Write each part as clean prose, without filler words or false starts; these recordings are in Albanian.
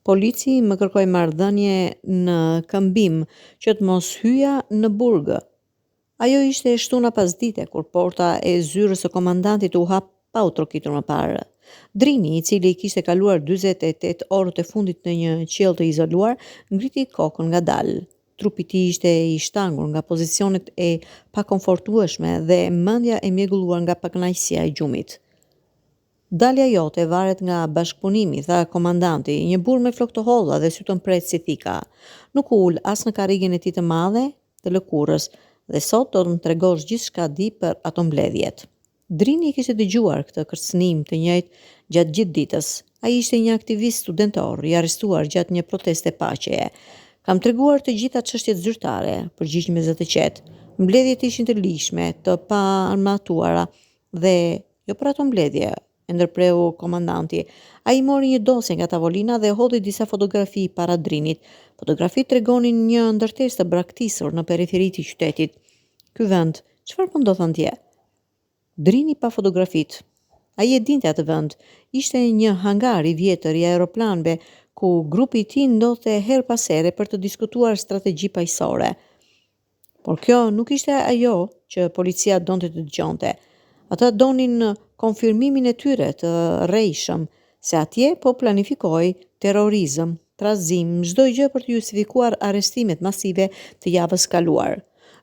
Polici më kërkoi marrëdhënie në këmbim që të mos hyja në burg. Ajo ishte e shtuna pasdite kur porta e zyrës së komandantit u hap pa u trokitur më parë. Drini, i cili kishte kaluar 48 orët e fundit në një qiell të izoluar, ngriti kokën ngadalë. Trupi i tij ishte i shtangur nga pozicionet e pakomfortueshme dhe mendja e mjegulluar nga pakënaqësia e gjumit. Dalja jote varet nga bashkëpunimi, tha komandanti, një burr me flokë të holla dhe sy të mprejtë si thika. Nuk u ul as në karrigen e tij të madhe të lëkurës, dhe sot do të më tregosh gjithçka di për ato mbledhjet. Drini kishte dëgjuar këtë kërcënim të njëjtë gjatë gjithë ditës. Ai ishte një aktivist studentor, i arrestuar gjatë një proteste paqeje. Kam treguar të gjitha çështjet zyrtare, përgjigj me zë të qetë. Mbledhjet ishin të lishme, të paarmatuara dhe jo për ato mbledhje, e ndërpreu komandanti. Ai mori një dosje nga tavolina dhe hodhi disa fotografi para Drinit. Fotografitë tregonin një ndërtesë të braktisur në periferi të qytetit. Ky vend, çfarë po ndodh atje? Drini pa fotografitë. Ai e dinte atë vend. Ishte një hangar i vjetër i aeroplanëve ku grupi i tij ndodhte her pas here për të diskutuar strategji paqësore. Por kjo nuk ishte ajo që policia donte të dëgjonte. Ata donin konfirmimin e tyre të rrejshëm se atje po planifikoi terrorizëm, trazim, çdo gjë për të justifikuar arrestimet masive të javës kaluar.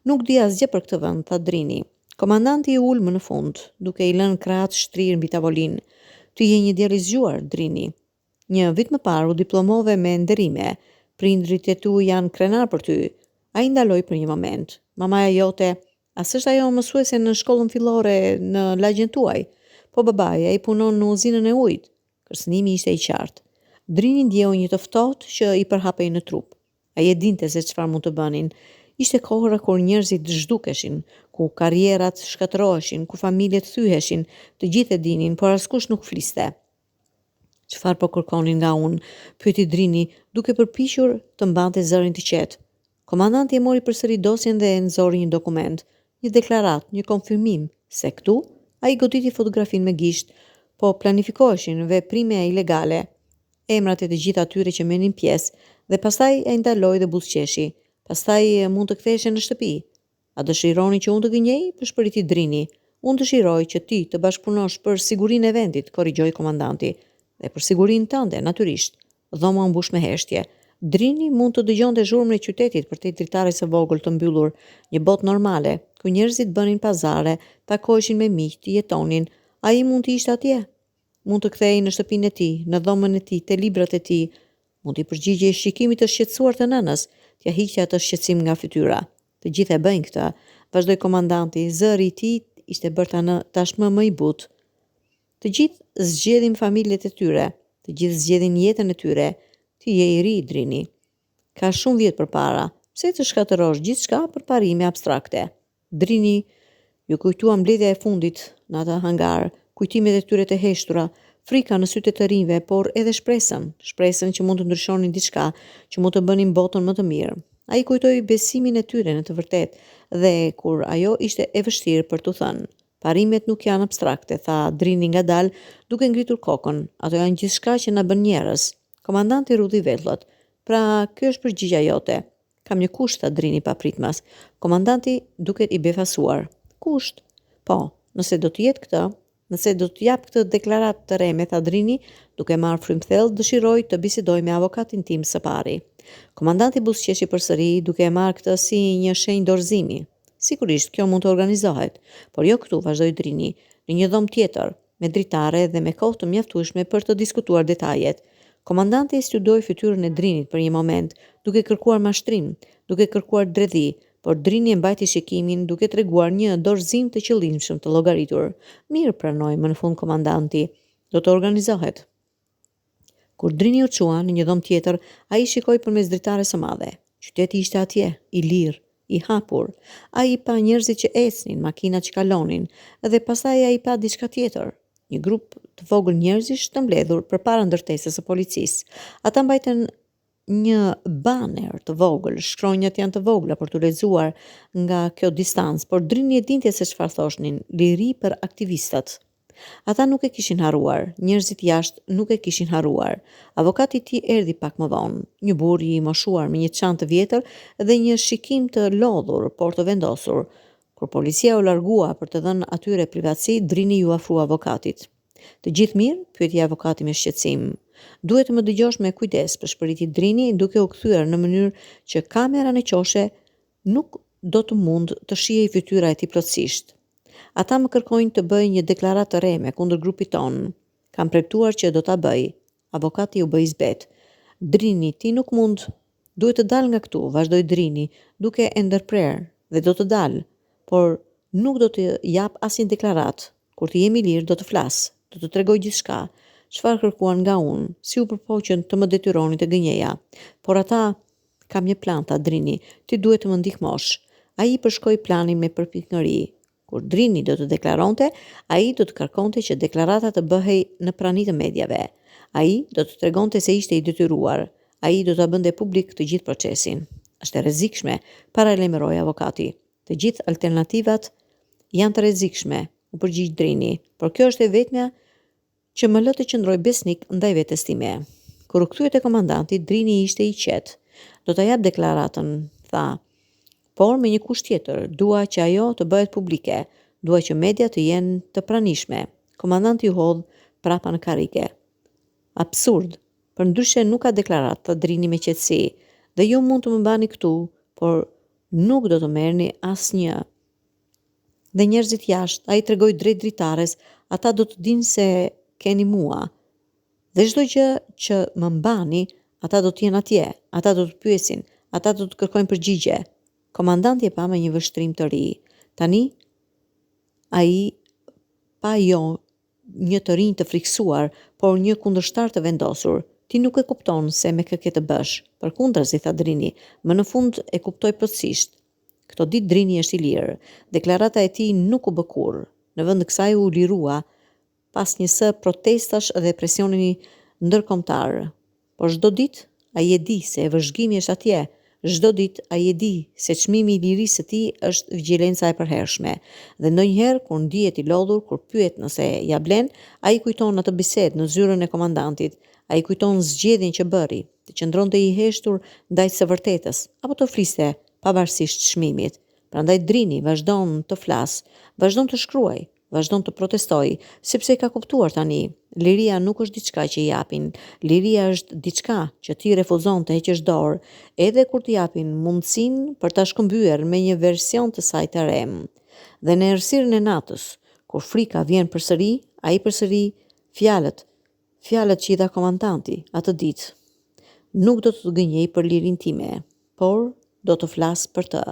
Nuk di asgjë për këtë vend, tha Drini. Komandanti i ul më në fund, duke i lënë krahët shtrirë mbi tavolinë. Ty je një djalë i zgjuar, Drini. Një vit më parë u diplomove me nderime. Prindrit e tu janë krenar për ty. Ai ndaloi për një moment. Mamaja jote, a s'është ajo mësuese në shkollën fillore në lagjen tuaj? Po babai, ai punon në uzinën e ujit. Kërcënimi ishte i qartë. Drini ndjeu një të ftohtë që i përhapej në trup. Ai e dinte se çfarë mund të bënin. Ishte kohëra kur njerëzit zhdukeshin, ku karrierat shkatërroheshin, ku familjet thyheshin, të gjithë e dinin, por askush nuk fliste. Çfarë po kërkonin nga unë? Pyeti Drini, duke përpiqur të mbante zërin të qetë. Komandanti e mori përsëri dosjen dhe nxori një dokument, një deklaratë, një konfirmim se këtu ai goditi fotografinë me gisht, po planifikoheshin veprime ilegale, emrat e të gjithë atyre që merrnin pjesë dhe pastaj ai ndaloi dhe buzëqeshi. Pastaj mund të ktheheshe në shtëpi. A dëshironi që unë të gënjej? Përshpëriti Drini. Unë dëshiroj që ti të bashkëpunosh për sigurinë e vendit, korrigjoi komandanti. Dhe për sigurinë tënde, natyrisht. Dhoma u mbush me heshtje. Drini mund të dëgjonte zhurmën e qytetit për te dritare së vogël të mbyllur, një botë normale, ku njerëzit bënin pazare, takoheshin me miq, të jetonin. Ai mund të ishte atje. Mund të kthehej në shtëpinë e tij, në dhomën e tij, te librat e tij. Mund t'i përgjigjej shikimit të shqetësuar të nënës, t'ia hiqte atë shqetësim nga fytyra. Të gjithë e bëjnë këtë, vazhdoi komandanti, zëri i tij ishte bërë tashmë më i butë. Të gjithë zgjedhin familjet e tyre, të gjithë zgjedhin jetën e tyre. Ti je i ri, Drini. Ka shumë vjet përpara. Pse të shkatërrosh gjithçka për parime abstrakte? Drini ju kujtua mbledhja e fundit në atë hangar, kujtimet e tyre të heshtura, frika në sytë e të rinjve, por edhe shpresën që mund të ndryshonin diçka, që mund të bënin botën më të mirë. Ai kujtoi besimin e tyre në të vërtetë dhe kur ajo ishte e vështirë për t'u thënë. Parimet nuk janë abstrakte, tha Drini ngadalë, duke ngritur kokën. Ato janë gjithçka që na bën njerëz. Komandanti rudhi vellët. Pra, kjo është përgjigja jote. Kam një kusht, tha Drini papritmas. Komandanti duket i befasuar. Kusht? Po, nëse do të jetë këtë, nëse do të jap këtë deklaratë të reme, tha Drini, duke marrë frymthellë, dëshiroj të bisedoj me avokatin tim së pari. Komandanti buzëqeshi përsëri, duke e marrë këtë si një shenjë dorëzimi. Sigurisht, kjo mund të organizohet, por jo këtu, vazhdoi Drini, në një dhomë tjetër, me dritare dhe me kohë të mjaftueshme për të diskutuar detajet. Komandanti studioi fytyrën e Drinit për një moment, duke kërkuar mashtrim, duke kërkuar dredhi, por Drini e mbajti shikimin duke treguar një dorëzim të qëllimshëm të llogaritur. Mirë, pranoi më në fund komandanti. Do të organizohet. Kur Drini u çua në një dhomë tjetër, ai shikoi përmes dritares së madhe. Qyteti ishte atje, i lirë, i hapur. Ai pa njerëzit që ecnin, makinat që kalonin, dhe pastaj ai pa diçka tjetër. Një grup të vogël njerëzish të mbledhur përpara ndërtesës së policisë. Ata mbajtën një baner të vogël, shkronjat janë të vogla për të lexuar nga kjo distancë, por Drini e dinte se çfarë thoshnin, liri për aktivistat. Ata nuk e kishin harruar, njerëzit jashtë nuk e kishin harruar. Avokati i tij erdhi pak më vonë, një burr i moshuar me një çantë të vjetër dhe një shikim të lodhur, por të vendosur. Kur policia u largua për të dhënë atyre privatësi, Drini ju afrua avokatit. Të gjithë mirë? Pyeti avokati me shqetësim. Duhet të më dëgjosh me kujdes, përshpëriti Drini duke u kthyer në mënyrë që kamera në qoshe nuk do të mund të shihej fytyra e tij plotësisht. Ata më kërkojnë të bëj një deklaratë të reme kundër grupit ton. Kam premtuar që do ta bëj. Avokati u bë i zbet. Drini, ti nuk mund. Duhet të dal nga këtu, vazhdoi Drini, duke e ndërprer, dhe do të dal, por nuk do të jap asnjë deklaratë. Kur të jemi lirë do të flas, do të tregoj gjithçka. Çfarë kërkuan nga unë, si u përpoqën të më detyroni të gënjeja. Por ata, kam një plan, tha Drini, ti duhet të më ndihmosh. Ai përshkoi planin me përpikëri. Kur Drini do të deklaronte, ai do të kërkonte që deklarata të bëhej në prani të medjave. Ai do të tregonte se ishte i detyruar. Ai do ta bënte publik të gjithë procesin. Është e rrezikshme, paralajmëroi avokati. Të gjithë alternativat janë të rrezikshme, u përgjigj Drini, por kjo është e vetmja që më lë të qëndroj besnik ndaj vetes time. Kur u kthye te komandanti, Drini ishte i qetë. Do ta jap deklaratën, tha, por me një kusht tjetër, dua që ajo të bëhet publike, dua që media të jenë të pranishme. Komandanti u hodh prapa në karrige. Absurd, përndryshe nuk ka deklaratë, tha Drini me qetësi, dhe ju mund të më mbani këtu, por nuk do të merrni asnjë. Dhe njerëzit jashtë, ai tregoi drejt dritares, ata do të dinë se keni mua. Dhe çdo gjë që më mbani, ata do të jenë atje, ata do të pyesin, ata do të kërkojnë përgjigje. Komandanti e pa me një vështrim të ri. Tani, ai pa jo një të rinj të friksuar, por një kundërshtar të vendosur. Ti nuk e kupton se me kë ke të bësh. Përkundrazi, tha Drini, më në fund e kuptoj plotësisht. Këto ditë Drini është i lirë. Deklarata e tij nuk u bë kurrë. Në vend të kësaj u lirua pas një së protestash dhe presionit ndërkombëtar. Por çdo ditë ai e di se vëzhgimi është atje. Çdo ditë ai e di se çmimi i lirisë së tij është vigjilenca e përhershme. Dhe ndonjëherë kur ndihet i lodhur, kur pyet nëse ja blen, ai kujton atë bisedë në zyrën e komandantit. Ai kujton zgjedhjen që bëri, të qëndronte i heshtur ndaj së vërtetës, apo të fliste pavarësisht çmimit. Prandaj Drini vazhdon të flas, vazhdon të shkruaj, vazhdon të protestoj, sepse ka kuptuar tani, liria nuk është diçka që i japin, liria është diçka që ti refuzon të heqësh dorë, edhe kur të japin mundësinë për ta shkëmbyer me një version të saj të re. Dhe në errësirën e natës, kur frika vjen përsëri, ai përsëri fjalët që i dha komandanti atë ditë. Nuk do të të gënjej për lirinë time, por do të flas për të.